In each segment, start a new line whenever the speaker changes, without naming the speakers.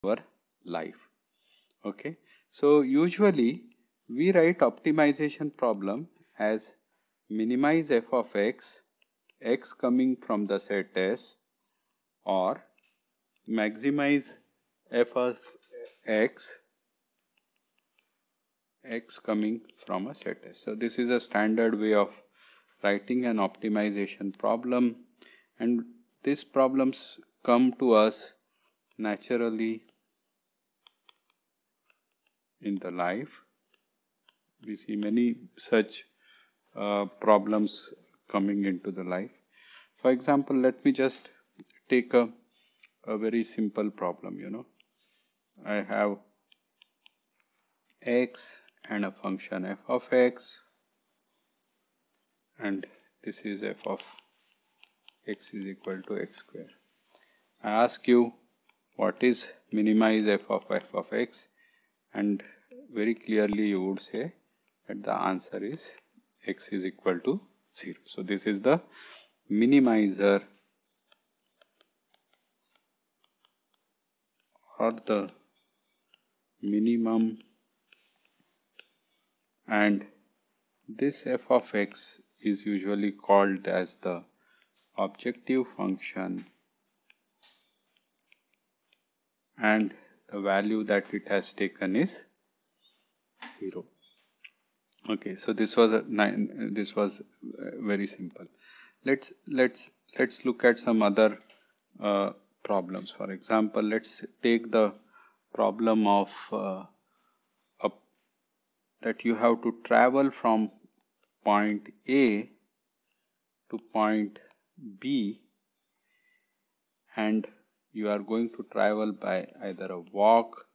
our life. Okay, so usually we write optimization problem as minimize f of x, x coming from the set S, or maximize f of x, x coming from a set S. So this is a standard way of writing an optimization problem, and these problems come to us naturally in the life. We see many such problems coming into the life. For example, let me just take a very simple problem. I have x and a function f of x, and this is f of x is equal to x square. I ask you what is minimize f of x, and very clearly you would say that the answer is x is equal to 0. So this is the minimizer or the minimum, and this f of x is usually called as the objective function, and the value that it has taken is 0. Okay, so this was very simple. Let's look at some other problems. For example, let's take the problem of that you have to travel from point A to point B, and you are going to travel by either a walk,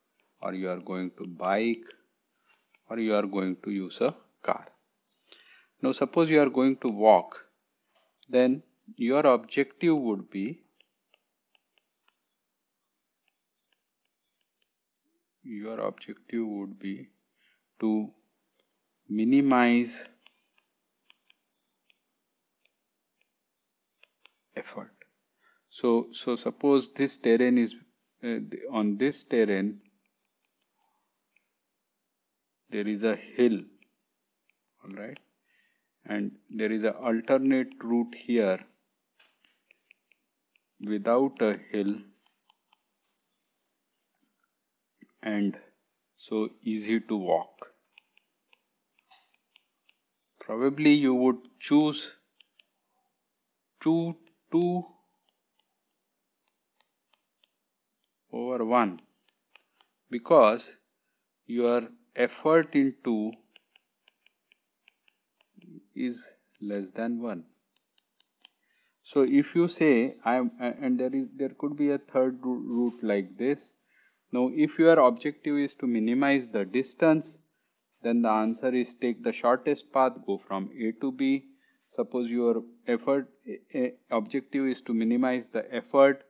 or you are going to bike, or you are going to use a car. Now suppose you are going to walk, then your objective would be to minimize effort. So suppose this terrain is on this terrain there is a hill, all right, and there is an alternate route here without a hill, and so easy to walk. Probably you would choose 2/1 because your effort into is less than 1. So if you say and there could be a third route like this. Now if your objective is to minimize the distance, then the answer is take the shortest path, go from A to B. Suppose your objective is to minimize the effort,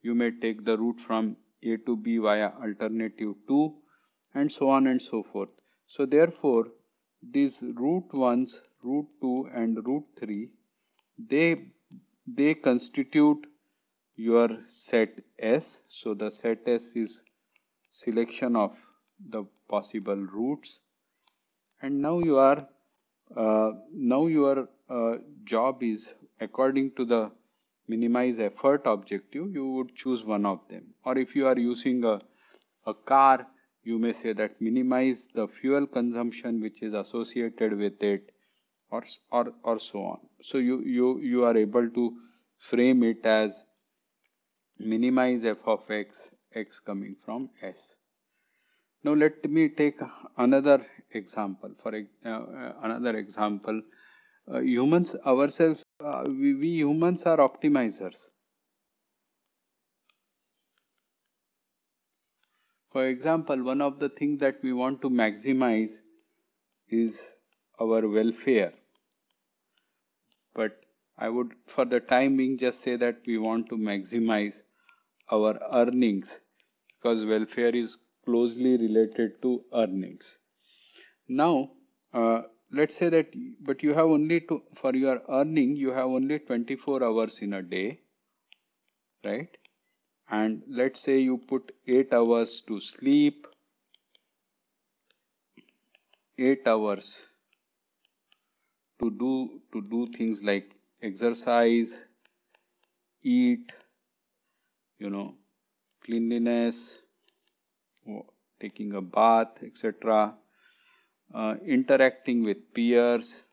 you may take the route from A to B via alternative 2, and so on and so forth. So therefore these route 1s, route 2 and route 3, they constitute your set S. So the set S is selection of the possible routes, and now your job is, according to the minimize effort objective, you would choose one of them. Or if you are using a car, you may say that minimize the fuel consumption which is associated with it, or so on. So you are able to frame it as minimize f of x, x coming from S. Now let me take another example. Humans ourselves, we humans are optimizers. For example, one of the things that we want to maximize is our welfare. But I would, for the time being, just say that we want to maximize our earnings, because welfare is closely related to earnings. Now, let's say that, but you have only for your earning, you have only 24 hours in a day, right? and let's say you put 8 hours to sleep, 8 hours to do things like exercise, eat, cleanliness, taking a bath, etc., interacting with peers,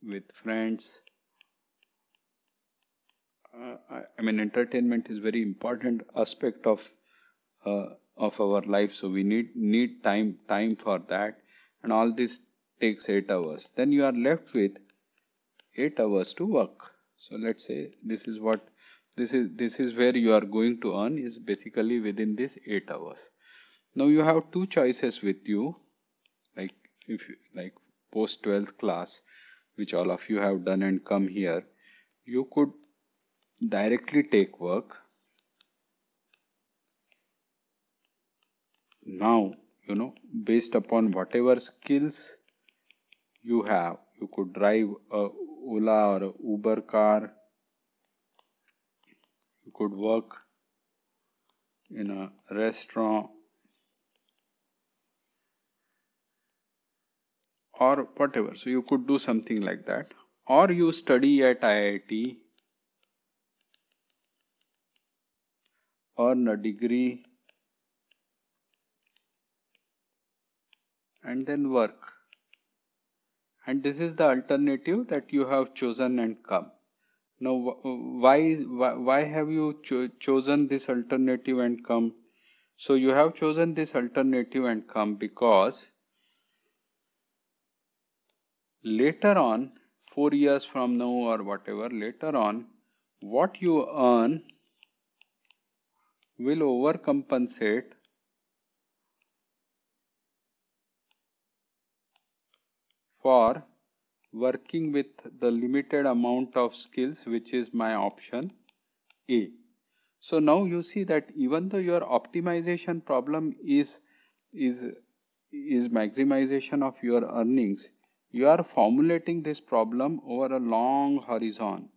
with friends. I mean, entertainment is very important aspect of our life, so we need time for that, and all this takes 8 hours. Then you are left with 8 hours to work. So let's say this is where you are going to earn, is basically within this 8 hours. Now you have two choices with you, like if you, like post 12th class, which all of you have done and come here. You could directly take work. Now, based upon whatever skills you have, you could drive a Ola or a Uber car. You could work in a restaurant or whatever. So you could do something like that. Or you study at IIT, earn a degree, and then work. And this is the alternative that you have chosen and come. Now, why have you chosen this alternative and come? So you have chosen this alternative and come because later on, 4 years from now or whatever, later on, what you earn will overcompensate for working with the limited amount of skills, which is my option A. So now you see that even though your optimization problem is maximization of your earnings, you are formulating this problem over a long horizon.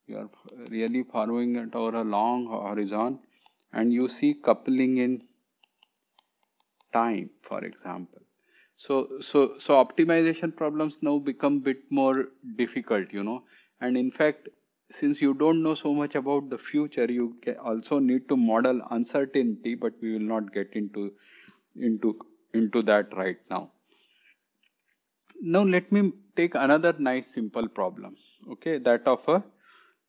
You are really following it over a long horizon, and you see coupling in time, for example. So optimization problems now become bit more difficult, and in fact, since you don't know so much about the future, you also need to model uncertainty, but we will not get into that right now. Now let me take another nice simple problem, okay, that of a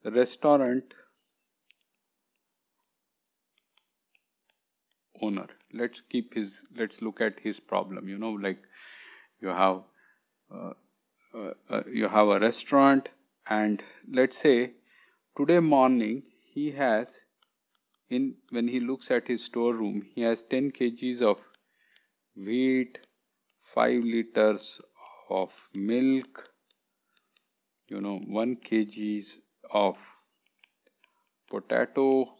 restaurant owner. Let's look at his problem. Like you have a restaurant, and let's say today morning he has, when he looks at his storeroom, he has 10 kgs of wheat, 5 liters of milk, 1 kg of potato.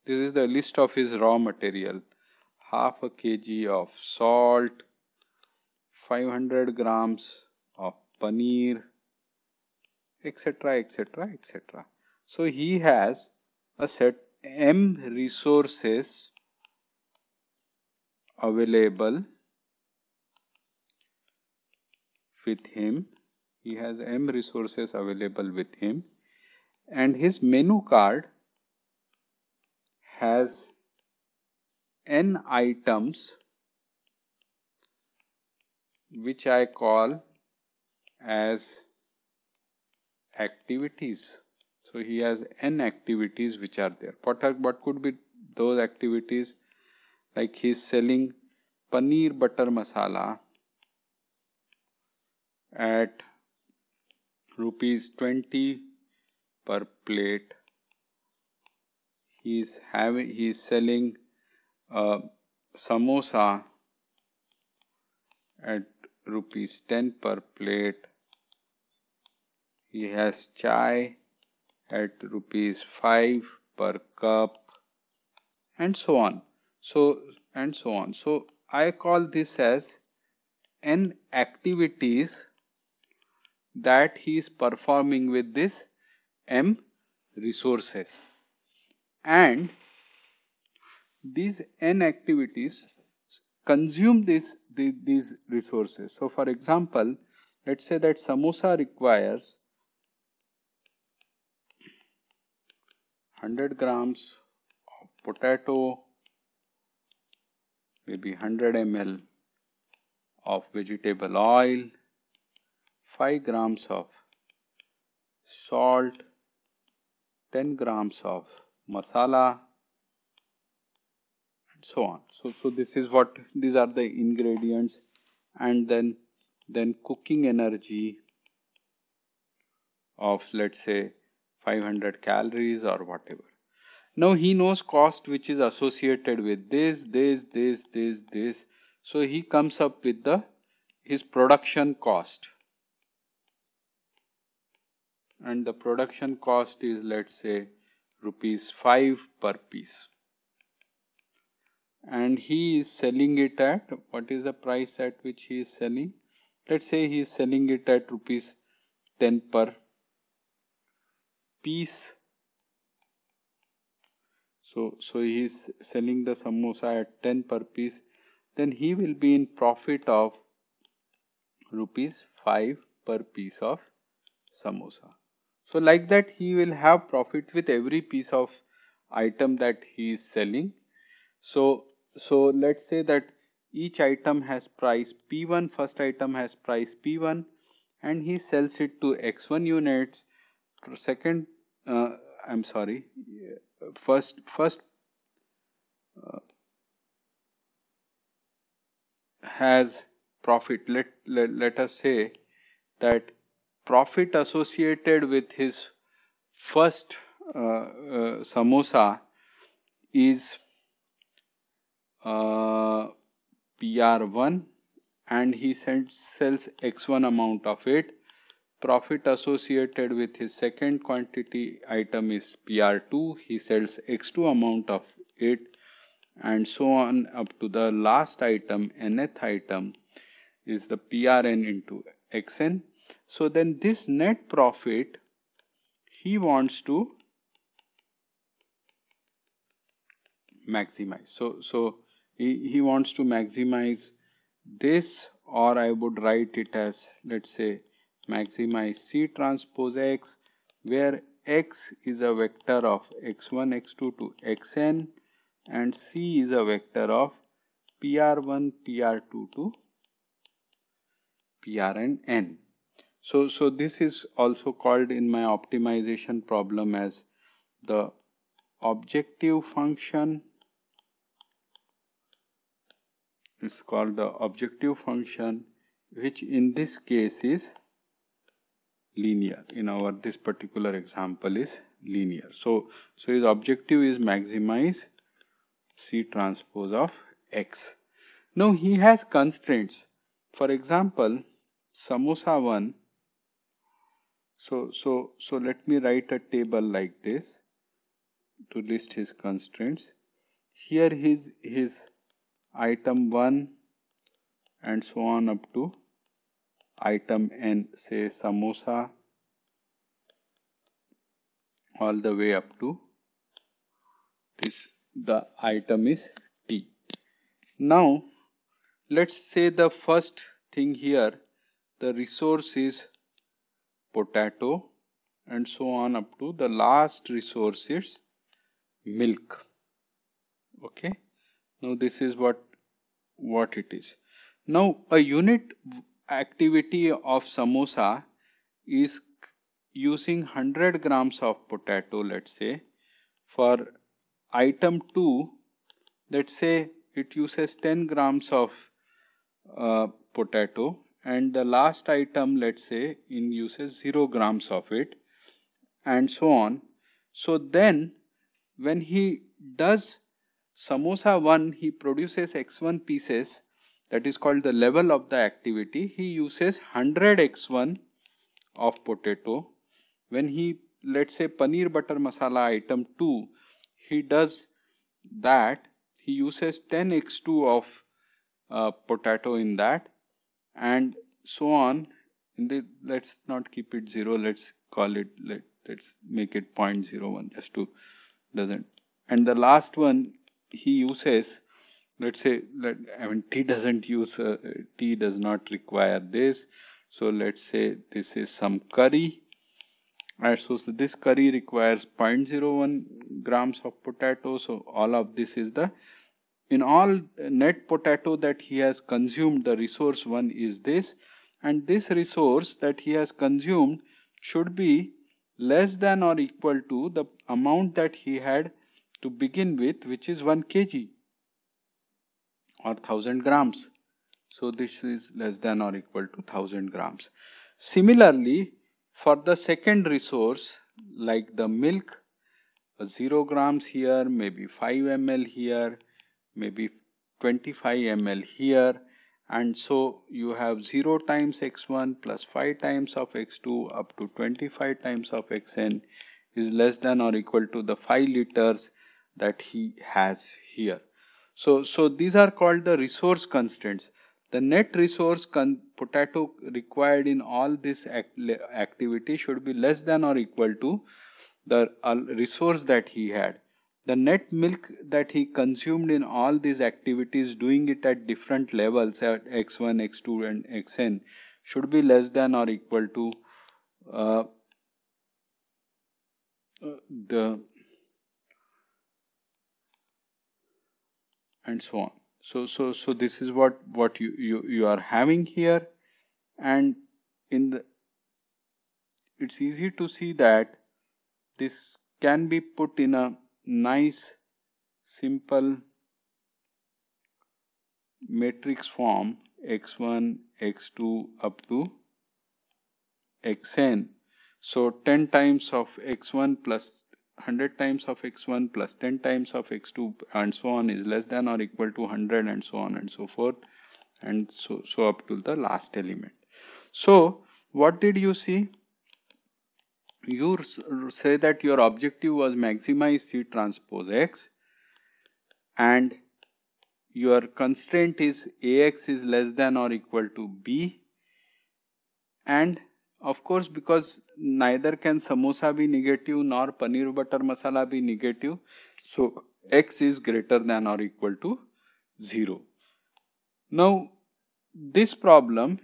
This is the list of his raw material. Half a kg of salt, 500 grams of paneer, etc., etc., etc. So he has a set M resources available with him. He has M resources available with him, and his menu card has N items, which I call as activities. So he has N activities which are there. What could be those activities? Like he's selling paneer butter masala at rupees 20 per plate. He's selling samosa at rupees 10 per plate. He has chai at rupees 5 per cup, and so on. So I call this as N activities that he is performing with this M resources. and these n activities consume these resources. So for example, let's say that samosa requires 100 grams of potato, maybe 100 ml of vegetable oil, 5 grams of salt, 10 grams of masala, and so on. So this is what, these are the ingredients, and then cooking energy of, let's say, 500 calories or whatever. Now he knows cost which is associated with this. So he comes up with his production cost. And the production cost is, let's say, rupees 5 per piece. And he is selling it at, what is the price at which he is selling? Let's say he is selling it at rupees 10 per piece. So he is selling the samosa at 10 per piece. Then he will be in profit of rupees 5 per piece of samosa. So like that he will have profit with every piece of item that he is selling. So let's say that each item has price P1, first item has price P1, and he sells it to X1 units. Second, I'm sorry, first has profit. Let us say that profit associated with his first samosa is PR1, and he sells X1 amount of it. Profit associated with his second quantity item is PR2, he sells X2 amount of it, and so on up to the last item, nth item, is the PRN into XN. So then this net profit he wants to maximize. So he wants to maximize this, or I would write it as, let's say, maximize C transpose X, where X is a vector of X1, X2 to Xn, and C is a vector of PR1, PR2 to PRN. So this is also called in my optimization problem as the objective function. It's called the objective function, which in this case is linear. In our this particular example is linear. So his objective is maximize C transpose of X. Now he has constraints. For example, samosa 1. So let me write a table like this to list his constraints. Here his item 1 and so on up to item n, say samosa, all the way up to this, the item is T. Now let's say the first thing here, the resource is potato, and so on up to the last resource is milk. Okay, now this is what it is. Now a unit activity of samosa is using 100 grams of potato, let's say. For item 2, let's say it uses 10 grams of potato, and the last item, let's say, uses 0 grams of it, and so on. So then when he does samosa 1, he produces X1 pieces, that is called the level of the activity. He uses 100 X1 of potato. When he, let's say, paneer butter masala item 2, he does that, he uses 10 X2 of potato in that, and so on. Let's not keep it 0, let's call it, let's make it 0.01 just to doesn't And the last one he uses, let's say, tea doesn't use, tea does not require this. So let's say this is some curry. And so this curry requires 0.01 grams of potato. So all of this is the, in all net potato that he has consumed, the resource one is this. And this resource that he has consumed should be less than or equal to the amount that he had to begin with, which is 1 kg or 1000 grams. So this is less than or equal to 1000 grams. Similarly, for the second resource, like the milk, 0 grams here, maybe 5 ml here, maybe 25 ml here, and so you have 0 times x1 plus 5 times of x2 up to 25 times of xn is less than or equal to the 5 liters that he has here. So these are called the resource constraints. The net resource potato required in all this activity should be less than or equal to the resource that he had. The net milk that he consumed in all these activities, doing it at different levels at x1, x2 and xn, should be less than or equal to the, and so on. So this is what you are having here, and in the, it's easy to see that this can be put in a nice simple matrix form, x1 x2 up to xn. So 10 times of x1 plus 100 times of x1 plus 10 times of x2 and so on is less than or equal to 100, and so on and so forth, and so up to the last element. So what did you see? You say that your objective was maximize C transpose X, and your constraint is AX is less than or equal to B, and of course, because neither can samosa be negative nor paneer butter masala be negative, so X is greater than or equal to 0. Now this problem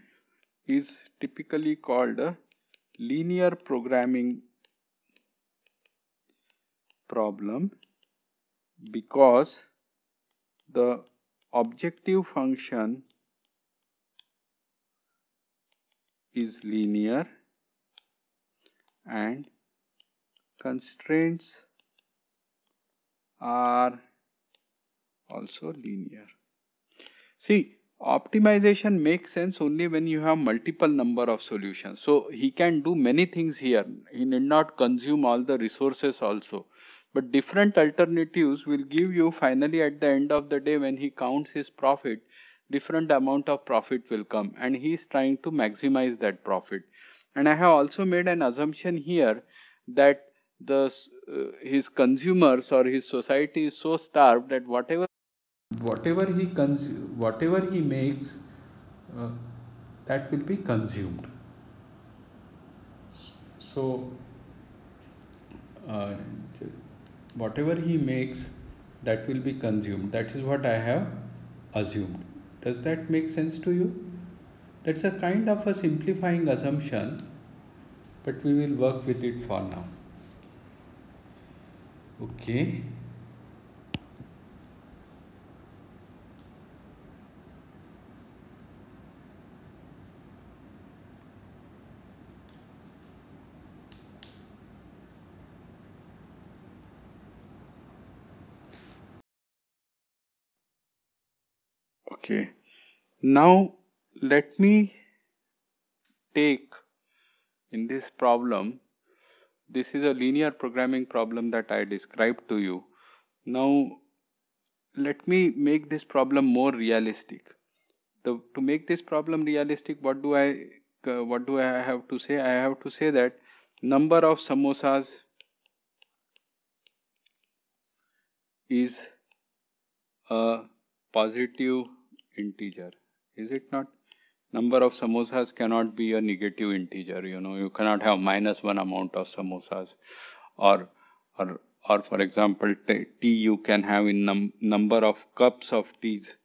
is typically called a linear programming problem, because the objective function is linear and constraints are also linear. See, optimization makes sense only when you have multiple number of solutions. So he can do many things here. He need not consume all the resources also. But different alternatives will give you finally at the end of the day, when he counts his profit, different amount of profit will come, and he is trying to maximize that profit. And I have also made an assumption here that his consumers or his society is so starved that whatever he makes, uh, that will be consumed. So uh, whatever he makes, that will be consumed. That is what I have assumed. Does that make sense to you? That's a kind of a simplifying assumption, but we will work with it for now. Okay. Okay. Now let me take in this problem, this is a linear programming problem that I described to you. Now let me make this problem more realistic. To make this problem realistic, what do I have to say? I have to say that number of samosas is a positive integer, is it not? Number of samosas cannot be a negative integer. You cannot have -1 amount of samosas, or or for example tea you can have in number of cups of teas.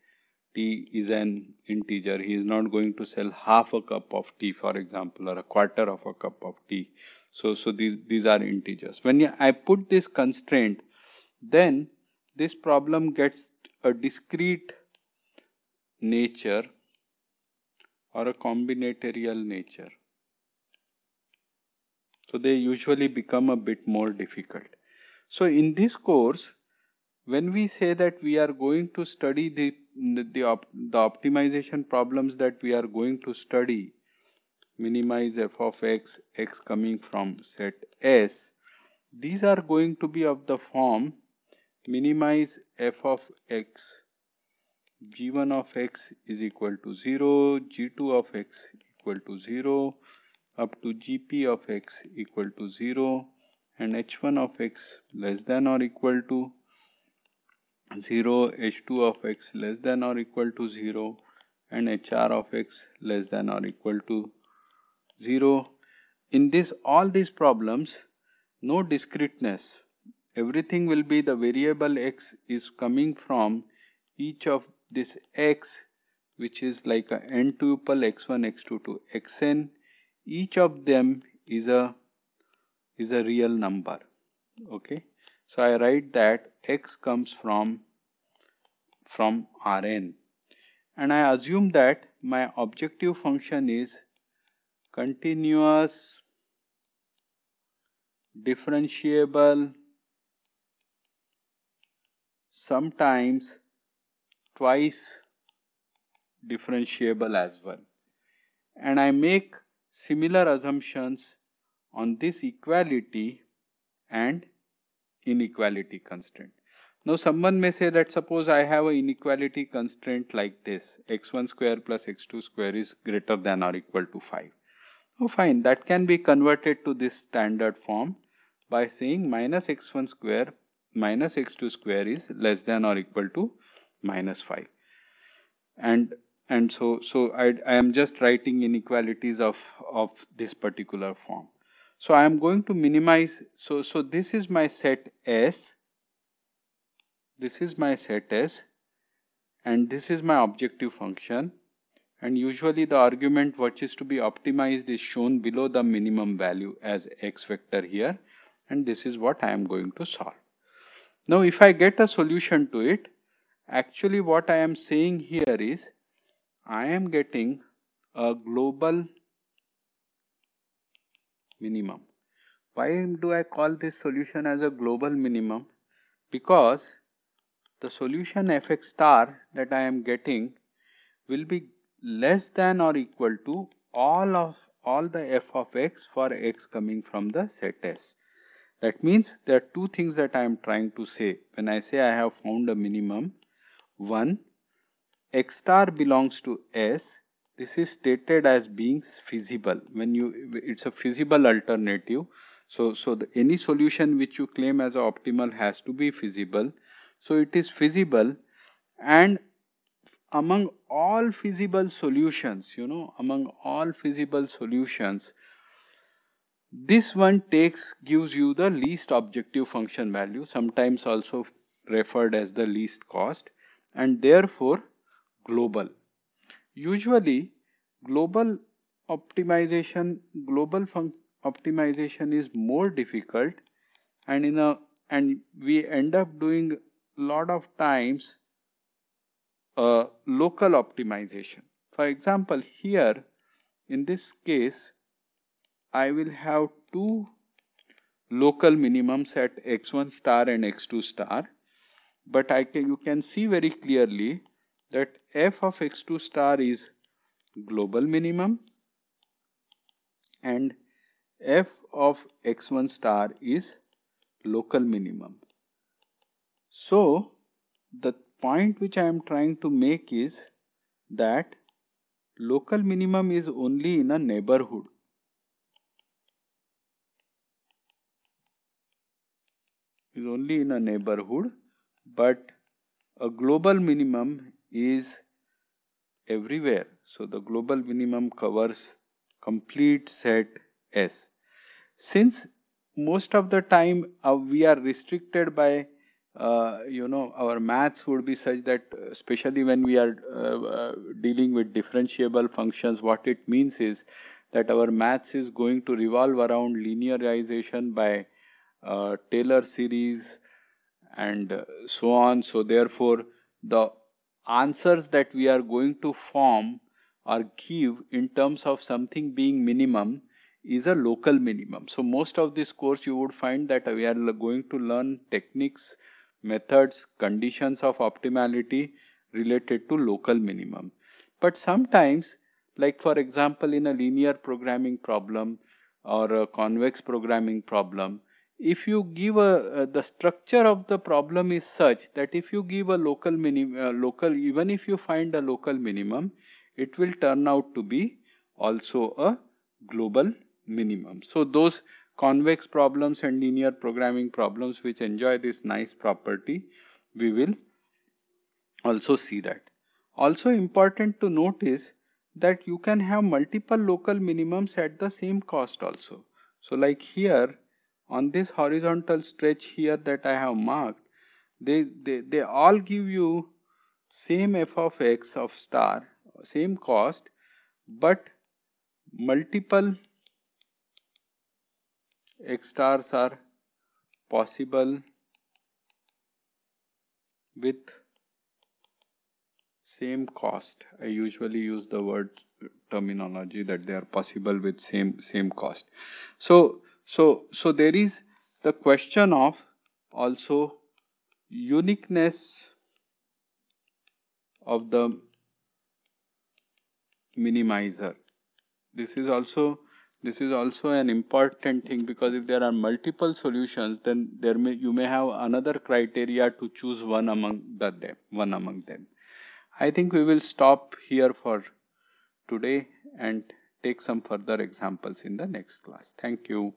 Tea is an integer. He is not going to sell half a cup of tea, for example, or a quarter of a cup of tea. So these are integers. When I put this constraint, then this problem gets a discrete nature or a combinatorial nature. So they usually become a bit more difficult. So in this course, when we say that we are going to study the optimization problems that we are going to study, minimize f of x, x coming from set S, these are going to be of the form minimize f of x, g1 of x is equal to 0, g2 of x equal to 0, up to gp of x equal to 0, and h1 of x less than or equal to 0, h2 of x less than or equal to 0, and hr of x less than or equal to 0. In all these problems, no discreteness. Everything will be the variable x is coming from each of this x, which is like a n tuple x1, x2 to xn. Each of them is a real number. Okay, so I write that x comes from Rn, and I assume that my objective function is continuous, differentiable, sometimes twice differentiable as well. And I make similar assumptions on this equality and inequality constraint. Now someone may say that suppose I have an inequality constraint like this, x1 square plus x2 square is greater than or equal to 5. Oh fine, that can be converted to this standard form by saying minus x1 square minus x2 square is less than or equal to minus 5. And so I am just writing inequalities of this particular form. So I am going to minimize, so this is my set S, this is my set S, and this is my objective function, and usually the argument which is to be optimized is shown below the minimum value as x vector here, and this is what I am going to solve. Now if I get a solution to it, actually what I am saying here is I am getting a global minimum. Why do I call this solution as a global minimum? Because the solution fx star that I am getting will be less than or equal to all the f of x for x coming from the set S. That means there are two things that I am trying to say when I say I have found a minimum. One, x star belongs to S. This is stated as being feasible. It's a feasible alternative. So any solution which you claim as optimal has to be feasible. So it is feasible, and among all feasible solutions, among all feasible solutions, this one gives you the least objective function value, sometimes also referred as the least cost, and therefore global. Usually global optimization is more difficult, and we end up doing a lot of times local optimization. For example, here in this case I will have two local minimums at x1 star and x2 star, but you can see very clearly that f of x2 star is global minimum and f of x1 star is local minimum. So the point which I am trying to make is that local minimum is only in a neighborhood. But a global minimum is everywhere. So the global minimum covers complete set S. Since most of the time we are restricted by our maths would be such that especially when we are dealing with differentiable functions, what it means is that our maths is going to revolve around linearization by Taylor series and so on. So therefore the answers that we are going to form or give in terms of something being minimum is a local minimum. So most of this course you would find that we are going to learn techniques, methods, conditions of optimality related to local minimum. But sometimes, like for example in a linear programming problem or a convex programming problem, if you give the structure of the problem is such that if you give a even if you find a local minimum, it will turn out to be also a global minimum. So those convex problems and linear programming problems which enjoy this nice property, we will also see that. Also important to note is that you can have multiple local minimums at the same cost also. So like here on this horizontal stretch here that I have marked, they all give you same f of x of star, same cost, but multiple x stars are possible with same cost. I usually use the word terminology that they are possible with same cost. So there is the question of also uniqueness of the minimizer. This is also an important thing, because if there are multiple solutions, then you may have another criteria to choose one among them. I think we will stop here for today and take some further examples in the next class. Thank you.